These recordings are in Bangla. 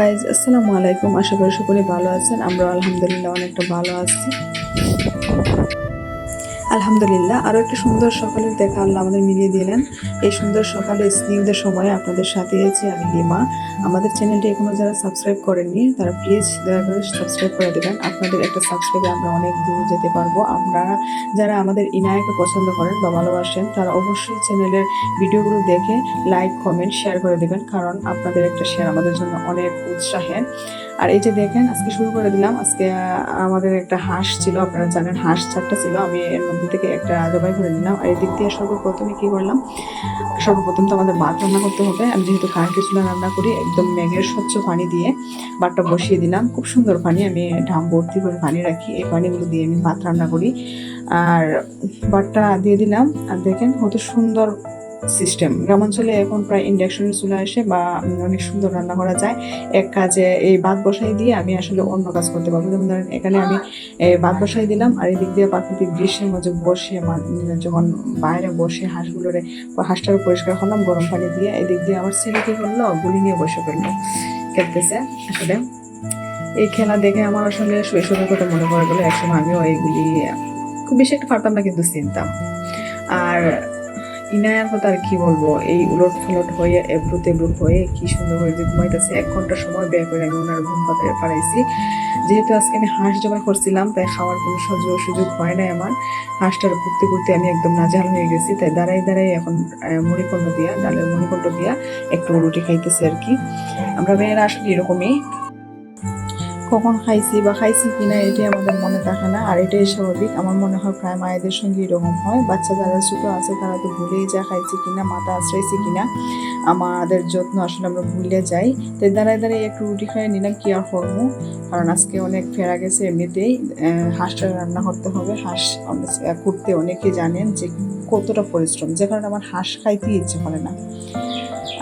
গাইজ, আসসালামু আলাইকুম। আশা করি সকলে ভালো আছেন। আমরা আলহামদুলিল্লাহ অনেকটা ভালো আছি। আলহামদুলিল্লাহ আরও একটা সুন্দর সকালের দেখা আল্লাহ আমাদের মিলিয়ে দিলেন। এই সুন্দর সকালে স্নিগ্ধ সময়ে আপনাদের সাথে আছি আমি লিমা। আমাদের চ্যানেলটি এখনো যারা সাবস্ক্রাইব করেননি তারা প্লিজ দয়া করে সাবস্ক্রাইব করে দেবেন। আপনাদের একটা সাবস্ক্রাইবে আমরা অনেক দূর যেতে পারবো। আপনারা যারা আমাদের ইনায়াকে পছন্দ করেন বা ভালোবাসেন তারা অবশ্যই চ্যানেলের ভিডিওগুলো দেখে লাইক কমেন্ট শেয়ার করে দেবেন, কারণ আপনাদের একটা শেয়ার আমাদের জন্য অনেক উৎসাহের। আর এই যে দেখেন, আজকে শুরু করে দিলাম। আজকে আমাদের একটা হাঁস ছিল, আপনারা জানেন হাঁস 4টা ছিল, আমি এর মধ্যে থেকে একটা জবাই করে নিলাম। আর এই দিক দিয়ে সর্বপ্রথমে কি করলাম, সর্বপ্রথম তো আমাদের ভাত রান্না করতে হবে। আমি যেহেতু কারেন্টের চুলা রান্না করি, একদম ম্যাগের স্বচ্ছ পানি দিয়ে ভাতটা বসিয়ে দিলাম। খুব সুন্দর পানি, আমি ঢাম ভর্তি করে পানি রাখি, এই পানিগুলো দিয়ে আমি ভাত রান্না করি। আর ভাতটা দিয়ে দিলাম। আর দেখেন কত সুন্দর সিস্টেম। গ্রামাঞ্চলে এখন প্রায় ইন্ডাকশনের চুলা আসে বা অনেক সুন্দর রান্না করা যায়। এক কাজে এই ভাত বসাই দিয়ে আমি আসলে অন্য কাজ করতে পারবো। যেমন ধরেন এখানে আমি ভাত বসাই দিলাম, আর এই দিক দিয়ে প্রাকৃতিক দৃশ্যের মাঝে বসে যখন বাইরে বসে হাঁসটাকে পরিষ্কার করলাম গরম পানি দিয়ে। এই দিক দিয়ে আমার ছেলে কি করলো, গুলি নিয়ে বসে পড়লো, খেলতেছে। আসলে এই খেলা দেখে আমার আসলে শৈশবের কথা মনে পড়ে গেলো। একসময় আমিও এইগুলি খুব বেশি একটা পারতাম না, কিন্তু চিনতাম। আর ইনায়ার কথা আর কি বলবো, এই উলট ফুলট হয়ে এবড়ো তেবড়ো হয়ে কি সুন্দর হয়ে যে ঘুমাইতেছে। 1 ঘন্টা সময় ব্যয় করে আমি ওনার ঘুম পাড়াইছি। যেহেতু আজকে আমি হাঁস জবাই করছিলাম, তাই খাওয়ার কোনো সুযোগ হয় নাই আমার। হাঁসটার করতে করতে আমি একদম নাজেহাল হয়ে গেছি, তাই দাঁড়াই দাঁড়াই এখন ডালের মণিকণ্ঠ দিয়া একটু রুটি খাইতেছি আর কি। আমরা মেয়েরা আসলে এরকমই, কখন খাইছি কিনা এটি আমাদের মনে থাকে না। আর এটাই স্বাভাবিক, আমার মনে হয় প্রায় মায়েদের সঙ্গে এরকম হয়। বাচ্চা যারা ছোটো আছে তারা তো ভুলেই যায় খাইছি কিনা, মাথা আশ্রইছি কিনা। আমাদের যত্ন আসলে আমরা ভুলে যাই। তাই দাঁড়ায় দাঁড়ায় একটু রুটি খাইয়ে নিলাম, কি আর করবো, কারণ আজকে অনেক ফেরা গেছে। এমনিতেই হাঁসটা রান্না করতে হবে। হাঁস করতে অনেকে জানেন যে কতটা পরিশ্রম, যে কারণে আমার হাঁস খাইতে ইচ্ছে করে না।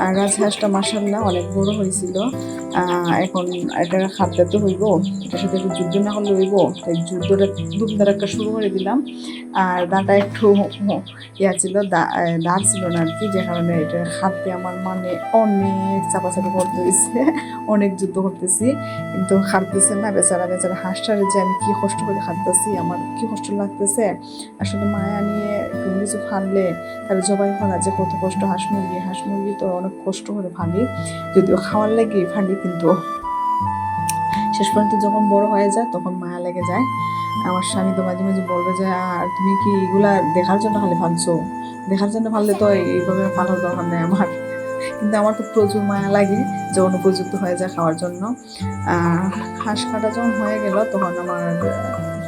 আর রাজহাঁসটা মাশাআল্লাহ অনেক বড় হয়েছিল। এখন এটা খাদ্য তো হইব, এটার সাথে একটু যুদ্ধ না করলে হইব, তাই যুদ্ধটা ধুমধার একটা শুরু করে দিলাম। আর দাঁটা একটু ছিল, দাঁড় ছিল না আর কি, যে কারণে এটা খাদ্যে আমার মানে অনেক চাপাচাপি করতে হয়েছে, অনেক যুদ্ধ করতেছি, কিন্তু খাটতেছে না। বেচারা হাঁসটারে যে আমি কি কষ্ট করে খাটতেছি, আমার কি কষ্ট লাগতেছে। আসলে মায়া নিয়ে কোনো কিছু ফানলে তার জবাই করা যে কত কষ্ট। হাঁস মুরগি তো অনেক কষ্ট করে ফালি, যদিও খাওয়ার লেগে ফালি, কিন্তু শেষ পর্যন্ত যখন বড় হয়ে যায় তখন মায়া লেগে যায়। আমার স্বামী তো মাঝে মাঝে বলবে যে, আর তুমি কি এগুলা দেখার জন্য খালি ফালছো? দেখার জন্য ফাললে তো এইভাবে ফালার দরকার নেই আমার। কিন্তু আমার তো প্রচুর মায়া লাগে যখন উপযুক্ত হয়ে যায় খাওয়ার জন্য। হাঁস কাটা যখন হয়ে গেল তখন আমার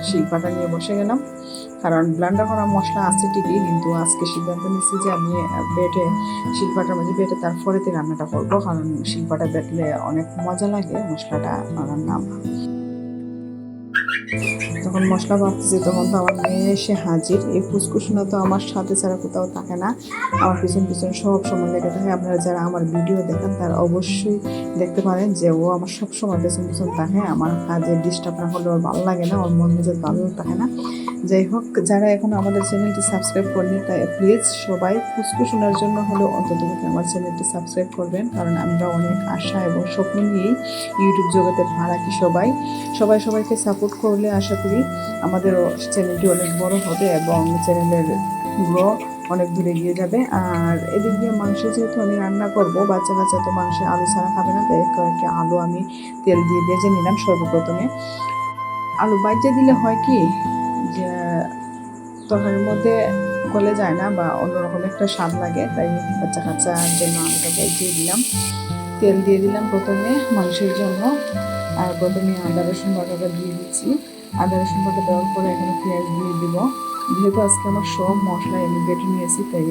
শিলপাটা নিয়ে বসে গেলাম, কারণ ব্লেন্ডার করা মশলা আছে ঠিকই, কিন্তু আজকে সিদ্ধান্ত নিচ্ছি যে আমি শিলপাটার মাঝে বেটে তারপরেতে রান্নাটা করবো, কারণ শিলপাটা বেটলে অনেক মজা লাগে মশলাটা রান্না। যখন মশলা ভাবতেছি তখন তো আমার মেয়ে এসে হাজির। এই ফুসকুসুনা তো আমার সাথে ছাড়া কোথাও থাকে না, আমার পিছন সব সময় লেগে থাকে। আপনারা যারা আমার ভিডিও দেখেন তারা অবশ্যই দেখতে পারেন যে ও আমার সব সময় পিছন থাকে। আমার কাজে ডিস্টার্ব না হলে ওর ভালো লাগে না, ওর মন মেজাজ ভালো থাকে না। যাই হোক, যারা এখন আমাদের চ্যানেলটি সাবস্ক্রাইব করেনি তাই প্লিজ সবাই ফুসকুসুনার জন্য হলেও অন্তত আমার চ্যানেলটি সাবস্ক্রাইব করবেন, কারণ আমরা অনেক আশা এবং স্বপ্ন নিয়েই ইউটিউব জগতে পা রাখি। সবাইকে সাপোর্ট করলে আশা করি আমাদেরও চ্যানেলটি অনেক বড় হবে এবং চ্যানেলের গ্রো অনেক দূরে গিয়ে যাবে। আর এদিক দিয়ে মাংস যেহেতু আমি রান্না করবো, বাচ্চা তো মাংসে আলু ছাড়া খাবে না, তাই কয়েকটা আলু আমি তেল দিয়ে ভেজে নিলাম। সর্বপ্রথমে আলু বাইজে দিলে হয় কি যে তরকারির মধ্যে গলে যায় না বা অন্যরকম একটা স্বাদ লাগে, তাই কাঁচার জন্য আলুটা বাইজে দিলাম। তেল দিয়ে দিলাম প্রথমে মাংসের জন্য, আর প্রথমে আদা রসুন বাটাটা দিয়ে দিচ্ছি। আদা রসুন বাটা দেওয়ার পরে এখানে পেঁয়াজ দিয়ে দিব। যেহেতু আজকে আমার সব মশলা আমি বেটে নিয়েছি, তাই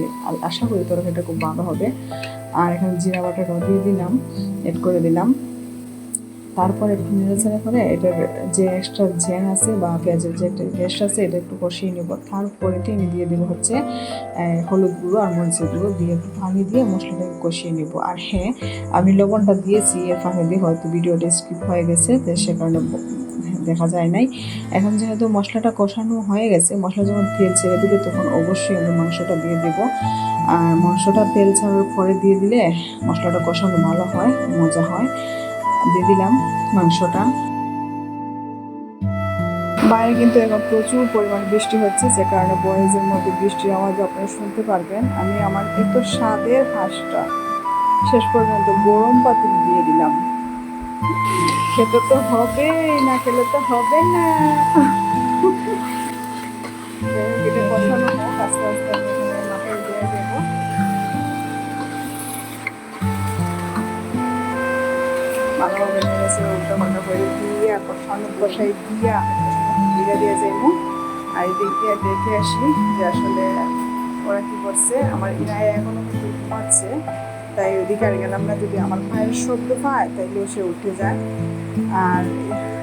আশা করি তরকারিটা খুব ভালো হবে। আর এখানে জিরা বাটাটাও দিয়ে দিলাম, এড করে দিলাম। তারপর একটু নেড়েচেড়ে করে এটার যে এক্সট্রা ঝ্যাং আছে বা পেঁয়াজের যে একটা টেস্ট আছে এটা একটু কষিয়ে নেব। তারপরে আমি দিয়ে দেবো হচ্ছে হলুদ গুঁড়ো আর মরিচের গুঁড়ো দিয়ে একটু পানি দিয়ে মশলাটাকে কষিয়ে নেব। আর হ্যাঁ, আমি লবণটা দিয়েছি এর ফাঁকে দিয়ে, হয়তো ভিডিওটা স্কিপ হয়ে গেছে, তো সে কারণে দেখা যায় নাই। এখন যেহেতু মশলাটা কষানো হয়ে গেছে, মশলা যখন তেল ছেড়ে দেবে তখন অবশ্যই আমি মাংসটা দিয়ে দেবো। আর মাংসটা তেল ছাড়ার পরে দিয়ে দিলে মশলাটা কষানো ভালো হয়, মজা হয়। দিয়ে দিলাম মাংসটা। বাইরে কিন্তু এখন প্রচুর পরিমাণ বৃষ্টি হচ্ছে, যে কারণে ভয়েসের মধ্যে বৃষ্টির আওয়াজ আপনারা শুনতে পারবেন। আমি আমার এত স্বাদের হাঁসটা শেষ পর্যন্ত গরম পাতিল দিয়ে দিলাম। খেতে তো হবে, না খেলে তো হবে না। এটা কষানো হোক, আস্তে আস্তে আমি এখানে মাথায় দিয়ে দেবো। ভালোভাবে নেড়েছে উল্টা পাল্টা করে দিয়ে কষানো কষাই দিয়া জিরা দিয়ে যাইবো। আর এদিক দিয়ে দেখে আসি যে আসলে ওরা কি করছে। আমার ইনায় এখনো কিন্তু ঘুমাচ্ছে, তাই ওদিকে আর গেলাম না। যদি আমার পায়ের শব্দ পায় তাইলেও সে উঠে যায়। আর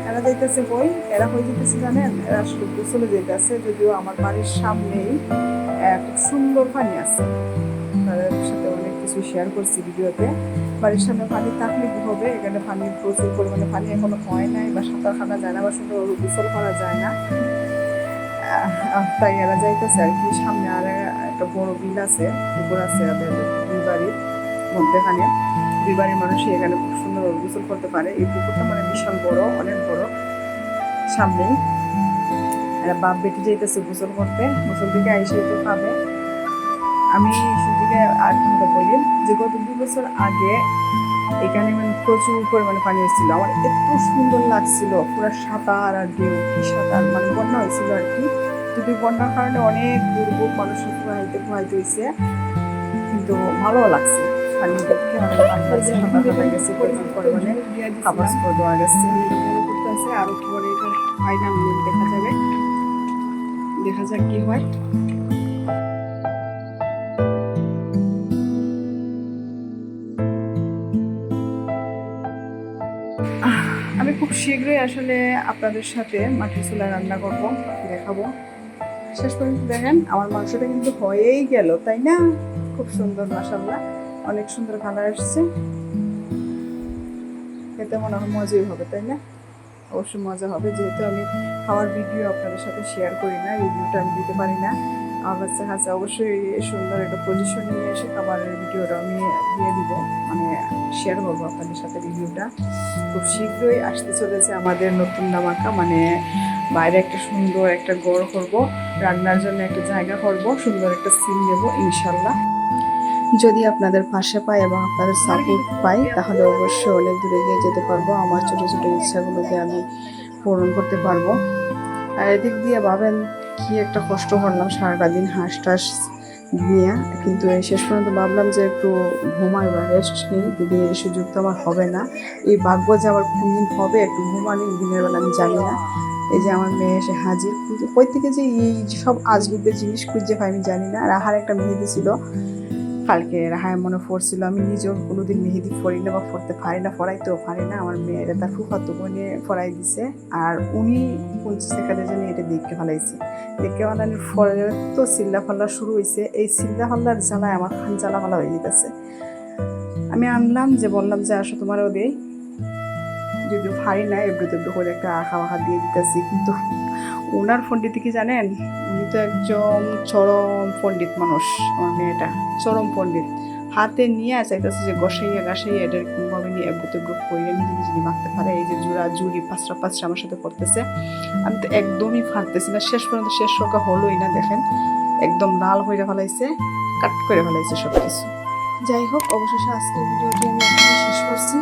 এরা যাইতেছে কই, এরা হয়ে যেতেছে জানেন, এরা আসলে গোসলে যেতেছে। যদিও আমার বাড়ির সামনেই খুব সুন্দর পানি আছে, তাদের সাথে অনেক কিছু শেয়ার করছি ভিডিওতে। বাড়ির সামনে পানি থাকলে কি হবে, এখানে পানি প্রচুর পরিমাণে পানি এখনো হয় নাই, বা সাঁতার কাটা যায় না, বা সুন্দর গোসল করা যায় না। তাই এরা যাইতেছে আর কি। সামনে আর একটা বড় বিল আছে, পুকুর আছে এদের দুই বাড়ির মধ্যেখানে। দুই বাড়ির মানুষই এখানে খুব সুন্দর গোসল করতে পারে। এই পুকুরটা মানে বিশাল বড়, অনেক বড়। সামনেই এরা বাপ বেটি যাইতেছে গোসল করতে, গোসল থেকে আইসে তো পাবে। আমি সেদিকে আর কথা বলি যে গত 2 বছর আগে এখানে মানে প্রচুর পরিমাণে পানি হয়েছিল। আমার এত সুন্দর লাগছিল, পুরো সাঁতার আর ঢেউ, কি সাঁতার, মানে বন্যা হয়েছিল আর কি। যদি বন্যার কারণে অনেক দুর্ভোগ মানুষ পোহাইতে হয়েছে, কিন্তু ভালো লাগছে পানি দেখে। অনেক ভালো লাগছে, সাঁতার কাটা গেছে প্রচুর পরিমাণে, খাবার করে দেওয়া গেছে। করতে আছে আরো পরে এটা ফাইনাল দেখা যাবে, দেখা যাক কি হয়। আমি খুব শীঘ্রই আসলে আপনাদের সাথে মাটির চুলা রান্না করব, দেখাবো। শেষ পর্যন্ত দেখেন আমার মাংসটা কিন্তু হয়েই গেল, তাই না? খুব সুন্দর, মাশাআল্লাহ, অনেক সুন্দর কালার আসছে। খেতে মনে হয় মজাই হবে, তাই না? অবশ্যই মজা হবে, যেহেতু আমি খাওয়ার ভিডিও আপনাদের সাথে শেয়ার করি না, রিভিউটা আমি দিতে পারি না। আমার বাচ্চা কাছে অবশ্যই সুন্দর একটা পজিশন নিয়ে এসে খাবারের ভিডিওটা আমি দিয়ে দিব, মানে শেয়ার করবো আপনাদের সাথে রিভিউটা। খুব শীঘ্রই আসতে চলেছে আমাদের নতুন ধামাকা, মানে বাইরে একটা সুন্দর একটা ঘর করব, রান্নার জন্য একটা জায়গা করব, সুন্দর একটা সিন দেবো ইনশাল্লাহ। যদি আপনাদের পাশে পাই এবং আপনাদের সাপোর্ট পাই, তাহলে অবশ্যই অনেক দূরে গিয়ে যেতে পারবো, আমার ছোটো ছোটো ইচ্ছাগুলোকে আমি পূরণ করতে পারবো। আর এদিক দিয়ে ভাবেন কি একটা কষ্ট করলাম সারাটা দিন হাঁস টাস নিয়ে, কিন্তু শেষ পর্যন্ত ভাবলাম যে একটু ঘুমাই বা রেস্ট নিই, দিদি এই সুযোগ তো আমার হবে না। এই ভাগ্য যে আমার কোন দিন হবে একটু ঘুমানি দিনের বেলা আমি জানি না। এই যে আমার মেয়ে এসে হাজির, কই থেকে যে এই সব আজগুবে জিনিস খুঁজে পাই আমি জানি না। রাহার একটা মেহেদি ছিল কালকে, রাহায় মনে পড়ছিল, আমি নিজেও কোনোদিন মেহেদি পড়ি না বা পড়তে পারি না, পড়াইতেও পারি না। আমার মেয়েরা তার ফুফাতো বোনে পড়াই দিছে, আর উনি কোন সেখানে জানি এটা দেখে ফেলাইছে। দেখে ফেলানোর পরে তো চিল্লা ফাল্লা শুরু হয়েছে। এই চিল্লা ফাল্লার জ্বালায় আমার খান জ্বালা ফালা হয়ে যেতেছে। আমি আনলাম, যে বললাম যে আসো তোমারও দেই, যদিও পারি না, এবড়ো তেবড়ো করে একটা আঁকা বাঁকা দিয়ে দিতেছি। কিন্তু ওনার পণ্ডিত কি জানেন, উনি তো একজন চরম পণ্ডিত মানুষ। আমার মেয়েটা চরম পণ্ডিত, হাতে নিয়ে চাইতেছে যে গসাইয়া গাছাইয়া এটা কোনোভাবে নিয়ে এবড়ো তেবড়ো করে নিজে নিজে মাখতে পারে। এই যে জোড়া জুড়ি পাঁচটা পাঁচটা আমার সাথে করতেছে, আমি তো একদমই পারতেছি না। শেষ পর্যন্ত শেষ রক্ষা হলোই না, দেখেন একদম লাল হয়ে ফেলাইছে, কাট করে ফেলাইছে সব কিছু। যাই হোক, অবশেষে আজকের ভিডিওটি আমি এখানে শেষ করছি।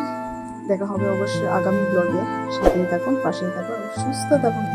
দেখা হবে অবশ্যই আগামী ব্লগে। সাথেই থাকুন, পাশেই থাকুন, সুস্থ থাকুন।